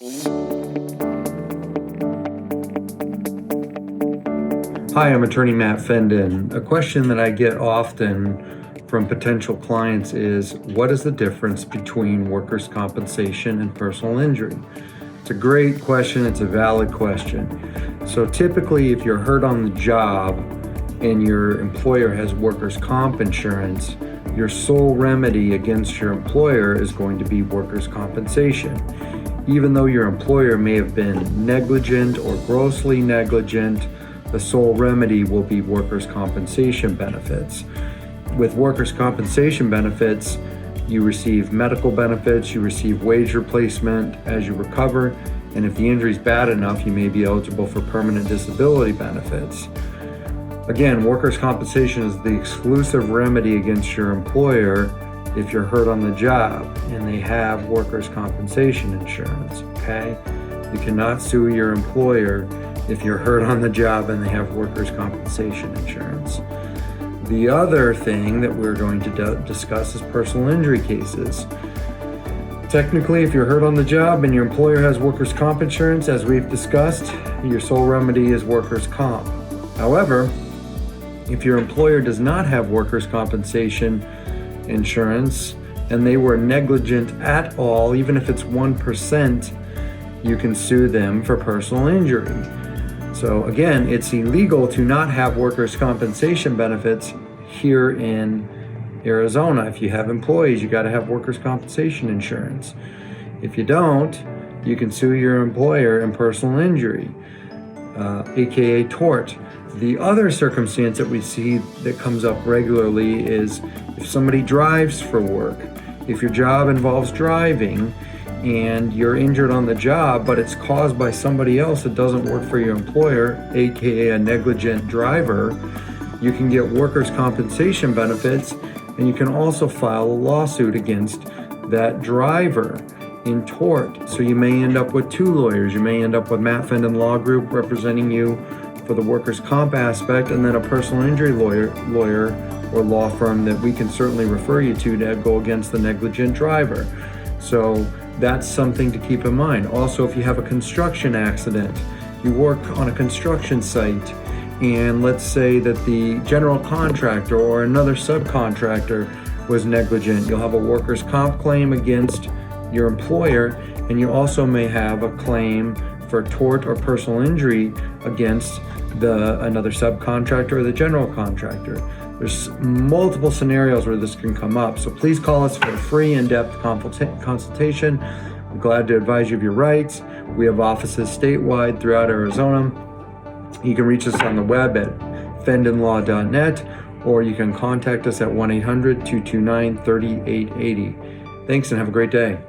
Hi, I'm attorney Matt Fendon. A question that I get often from potential clients is, what is the difference between workers' compensation and personal injury? It's a great question. It's a valid question. So typically, if you're hurt on the job and your employer has workers' comp insurance, your sole remedy against your employer is going to be workers' compensation. Even though your employer may have been negligent or grossly negligent, the sole remedy will be workers' compensation benefits. With workers' compensation benefits, you receive medical benefits, you receive wage replacement as you recover, and if the injury is bad enough, you may be eligible for permanent disability benefits. Again, workers' compensation is the exclusive remedy against your employer if you're hurt on the job and they have workers' compensation insurance, okay? You cannot sue your employer if you're hurt on the job and they have workers' compensation insurance. The other thing that we're going to discuss is personal injury cases. Technically, if you're hurt on the job and your employer has workers' comp insurance, as we've discussed, your sole remedy is workers' comp. However, if your employer does not have workers' compensation insurance and they were negligent at all, even if it's 1%, you can sue them for personal injury. So again, it's illegal to not have workers' compensation benefits here in Arizona. If you have employees, you got to have workers' compensation insurance. If you don't, you can sue your employer in personal injury, aka tort. The other circumstance that we see that comes up regularly is if somebody drives for work. If your job involves driving and you're injured on the job, but it's caused by somebody else that doesn't work for your employer, aka a negligent driver, you can get workers' compensation benefits, and you can also file a lawsuit against that driver in tort. So you may end up with two lawyers. You may end up with Matt Fendon Law Group representing you for the workers' comp aspect, and then a personal injury lawyer or law firm that we can certainly refer you to go against the negligent driver. So that's something to keep in mind. Also, if you have a construction accident, you work on a construction site, and let's say that the general contractor or another subcontractor was negligent, you'll have a workers' comp claim against your employer, and you also may have a claim for tort or personal injury against another subcontractor or the general contractor. There's multiple scenarios where this can come up, so please call us for a free in-depth consultation. I'm glad to advise you of your rights. We have offices statewide throughout Arizona. You can reach us on the web at fendonlaw.net, or you can contact us at 1-800-229-3880. Thanks and have a great day.